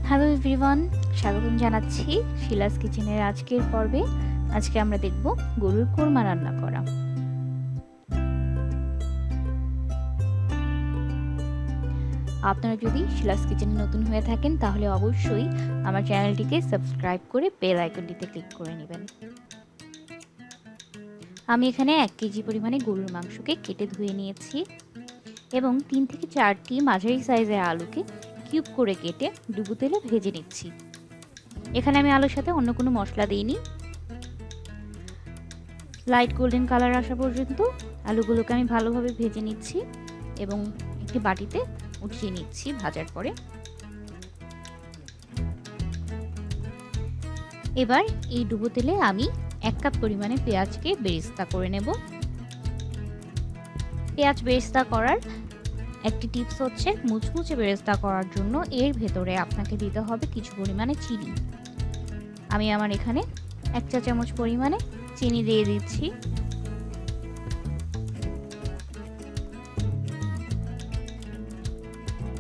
Hello everyone, স্বাগতম জানাচ্ছি শিলাস কিচেনের আজকের পর্বে। আজকে আমরা দেখব গরুর কোরমা রান্না করা। আপনারা যদি শিলাস কিচেনে নতুন হয়ে থাকেন তাহলে অবশ্যই আমার চ্যানেলটিকে সাবস্ক্রাইব করে বেল আইকনটিতে ক্লিক করে নেবেন। আমি এখানে 1 কেজি পরিমাণে গরুর মাংসকে কেটে ধুয়ে নিয়েছি এবং 3 থেকে 4টি মাঝারি সাইজের আলুকে কিউব করে কেটে ডুবো তেলে ভেজে নিচ্ছি। এখানে আমি আলুর সাথে অন্য কোনো মশলা দিইনি। লাইট গোল্ডেন কালার আসা পর্যন্ত আলুগুলোকে আমি ভালোভাবে ভেজে নিচ্ছি এবং একটি বাটিতে উঠিয়ে নিচ্ছি ভাজার পরে। এবার এই ডুবো তেলে আমি 1 কাপ পরিমাণে পেঁয়াজকে বেরেস্তা করে নেব। পেঁয়াজ বেরেস্তা করার একটি টিপস হচ্ছে, মুচমুচে বেরেস্তা করার জন্য এর ভেতরে আপনাকে দিতে হবে কিছু পরিমাণে চিনি। আমি আমার এখানে 1 চা চামচ পরিমাণে চিনি দিয়ে দিচ্ছি।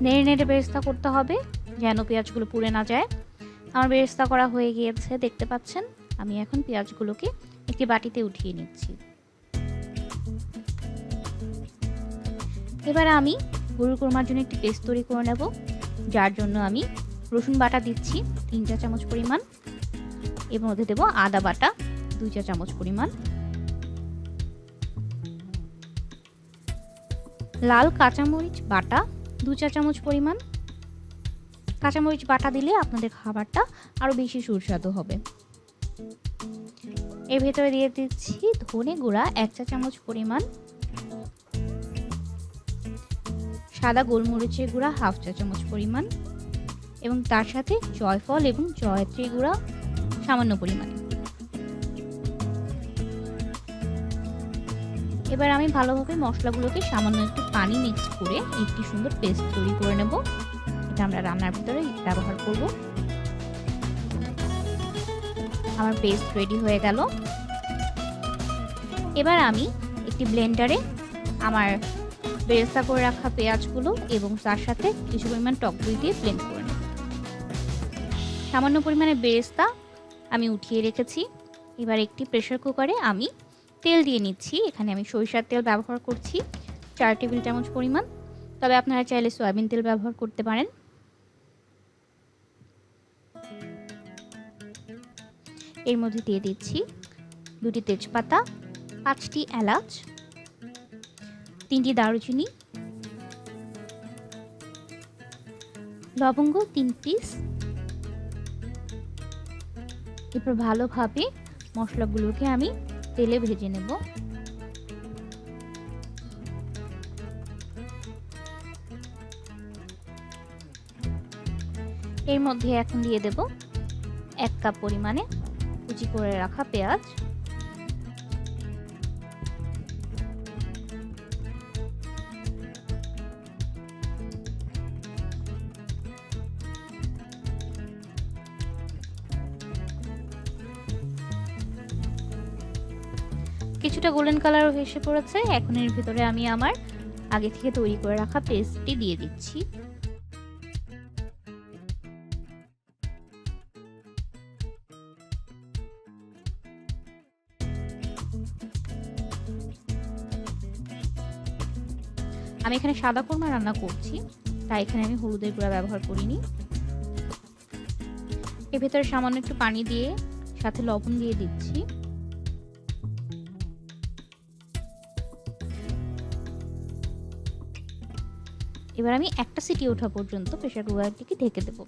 নেড়ে নেড়ে বেরেস্তা করতে হবে যেন পেঁয়াজগুলো পুড়ে না যায়। আমার বেরেস্তা করা হয়ে গিয়েছে, দেখতে পাচ্ছেন। আমি এখন পেঁয়াজগুলোকে একটি বাটিতে উঠিয়ে নিচ্ছি। এবার আমি গরুর কোরমার জন্য একটি পেস্ট তৈরি করে নেব, যার জন্য আমি রসুন বাটা দিচ্ছি 3 চা চামচ পরিমাণ। এর মধ্যে দেব আদা বাটা 2 চা চামচ পরিমাণ, লাল কাঁচামরিচ বাটা 2 চা চামচ পরিমাণ। কাঁচামরিচ বাটা দিলে আপনাদের খাবারটা আরও বেশি সুস্বাদু হবে। এর ভেতরে দিয়ে দিচ্ছি ধনে গুঁড়া 1 চা চামচ পরিমাণ, সাদা গোলমরিচের গুঁড়া 1/2 চা চামচ পরিমাণ এবং তার সাথে জয়ফল এবং জয়ত্রী গুঁড়া সামান্য পরিমাণে। এবার আমি ভালোভাবে মশলাগুলোকে সামান্য একটু পানি মিক্স করে একটি সুন্দর পেস্ট তৈরি করে নেব। এটা আমরা রান্নার ভিতরে ব্যবহার করব। আমার পেস্ট রেডি হয়ে গেল। এবার আমি একটি ব্লেন্ডারে আমার বেরেস্তা করে রাখা পেঁয়াজগুলো এবং তার সাথে কিছু পরিমাণ টক দই দিয়ে ব্লেন্ড করে নেব। সামান্য পরিমাণে বেরেস্তা আমি উঠিয়ে রেখেছি। এবার একটি প্রেসার কুকারে আমি তেল দিয়ে নিচ্ছি। এখানে আমি সরিষার তেল ব্যবহার করছি 4 টেবিল চামচ পরিমাণ, তবে আপনারা চাইলে সয়াবিন তেল ব্যবহার করতে পারেন। এর মধ্যে দিয়ে দিচ্ছি 2টি তেজপাতা, 5টি এলাচ, 3টি দারুচিনি, লবঙ্গ 3 পিস। এরপর ভালোভাবে মশলাগুলোকে আমি তেলে ভেজে নেব। এর মধ্যে এখন দিয়ে দেব 1 কাপ পরিমাণে কুচি করে রাখা পেঁয়াজ, কিছুটা গোল্ডেন কালার এসে পড়েছে। এখন এর ভিতরে আমি আমার আগে থেকে তৈরি করে রাখা পেস্টটি দিয়ে দিচ্ছি। আমি এখানে সাদা কোরমা রান্না করছি, তাই এখানে আমি হলুদের গুঁড়া ব্যবহার করিনি। এর ভেতরে সামান্য একটু পানি দিয়ে সাথে লবণ দিয়ে দিচ্ছি। এবার আমি একটা সিটি ওঠা পর্যন্ত প্রেসার কুকারটিকে ঢেকে দেব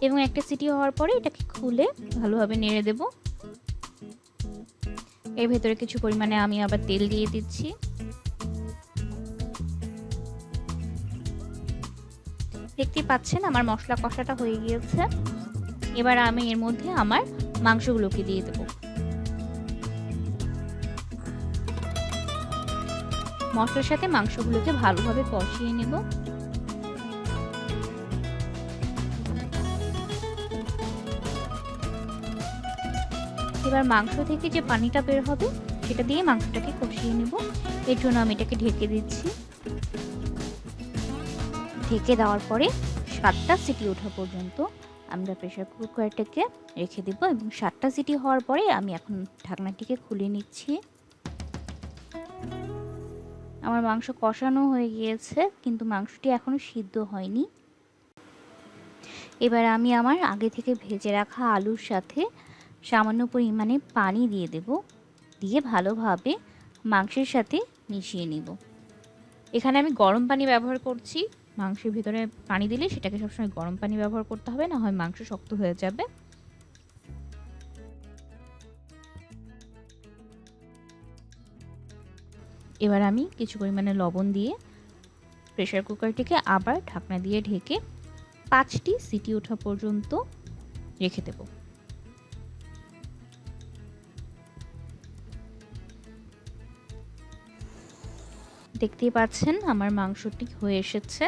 এবং একটা সিটি হওয়ার পরে এটাকে খুলে ভালোভাবে নেড়ে দেব। এর ভেতরে কিছু পরিমাণে আমি আবার তেল দিয়ে দিচ্ছি। দেখতে পাচ্ছেন আমার মশলা কষাটা হয়ে গিয়েছে। এবার আমি এর মধ্যে আমার মাংসগুলোকে দিয়ে দেব। মশলার সাথে মাংসগুলোকে ভালোভাবে কষিয়ে নেব। এবার মাংস থেকে যে পানিটা বের হবে সেটা দিয়ে মাংসটাকে কষিয়ে নেব। এর জন্য আমি এটাকে ঢেকে দিচ্ছি। ঢেকে দেওয়ার পরে 7টা সিটি ওঠা পর্যন্ত আমরা প্রেসার কুকারটাকে রেখে দেব এবং 7টা সিটি হওয়ার পরে আমি এখন ঢাকনাটিকে খুলে নিচ্ছি। আমার মাংস কষানো হয়ে গিয়েছে, কিন্তু মাংসটি এখনো সিদ্ধ হয়নি। এবার আমি আমার আগে থেকে ভেজে রাখা আলুর সাথে সামান্য পরিমাণে পানি দিয়ে দেব, দিয়ে ভালোভাবে মাংসের সাথে মিশিয়ে নিব। এখানে আমি গরম পানি ব্যবহার করছি। মাংসের ভিতরে পানি দিলে সেটাকে সবসময় গরম পানি ব্যবহার করতে হবে, না হয় মাংস শক্ত হয়ে যাবে। এবার আমি কিছু পরিমাণে লবণ দিয়ে প্রেসার কুকারটিকে আবার ঢাকনা দিয়ে ঢেকে 5টি সিটি ওঠা পর্যন্ত রেখে দেব। দেখতেই পাচ্ছেন আমার মাংসটি হয়ে এসেছে।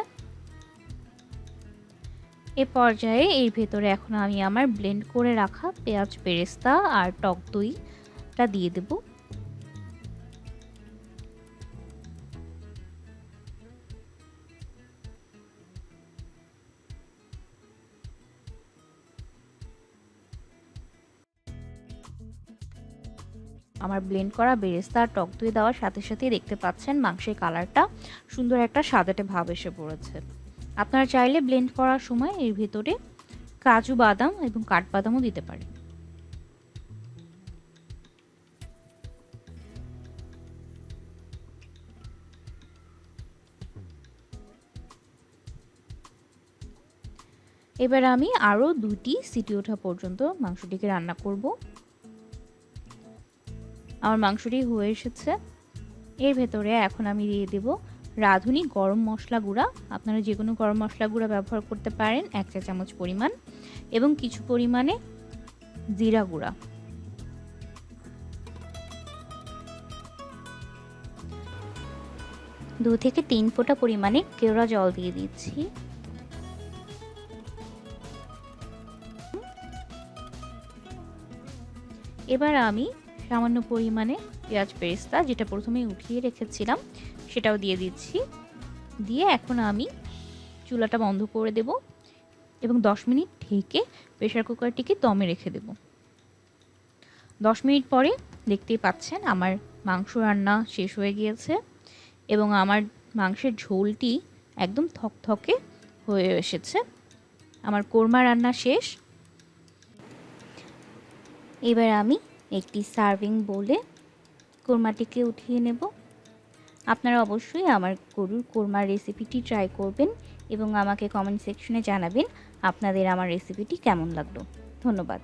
এ পর্যায়ে এর ভেতরে এখন আমি আমার ব্লেন্ড করে রাখা পেঁয়াজ বেরেস্তা আর টক দইটা দিয়ে দেব। আমার ব্লেন্ড করা বেরেস্তা আর টক দই দেওয়ার সাথে সাথেই দেখতে পাচ্ছেন মাংসের কালারটা সুন্দর একটা সাদাটে ভাব এসে পড়েছে। আপনারা চাইলে ব্লেন্ড করার সময় এর ভিতরে কাজু বাদাম এবং কাঠবাদামও দিতে পারেন। এবার আমি আরও 2টি সিটি ওঠা পর্যন্ত মাংসটিকে রান্না করব। আমার মাংসটি হয়ে এসেছে। এর ভেতরে এখন আমি দিয়ে দেব রাঁধুনি গরম মশলা গুঁড়া। আপনারা যে কোনো গরম মশলা গুঁড়া ব্যবহার করতে পারেন 1 চা চামচ পরিমাণ, এবং কিছু পরিমাণে জিরা গুঁড়া। দু থেকে 3 ফোঁটা পরিমাণে কেওড়া জল দিয়ে দিচ্ছি। এবার আমি সামান্য পরিমাণে পেঁয়াজ বেরেস্তা, যেটা প্রথমেই উঠিয়ে রেখেছিলাম, সেটাও দিয়ে দিচ্ছি। দিয়ে এখন আমি চুলাটা বন্ধ করে দেব এবং 10 মিনিট ঢেকে প্রেসার কুকারটিকে দমে রেখে দেব। 10 মিনিট পরে দেখতেই পাচ্ছেন আমার মাংস রান্না শেষ হয়ে গিয়েছে এবং আমার মাংসের ঝোলটি একদম থকথকে হয়ে এসেছে। আমার কোরমা রান্না শেষ। এবার আমি একটি সার্ভিং বোলে কোরমাটিকে উঠিয়ে নেব। আপনারা অবশ্যই আমার গরুর কোরমার রেসিপিটি ট্রাই করবেন এবং আমাকে কমেন্ট সেকশনে জানাবেন আপনাদের আমার রেসিপিটি কেমন লাগলো। ধন্যবাদ।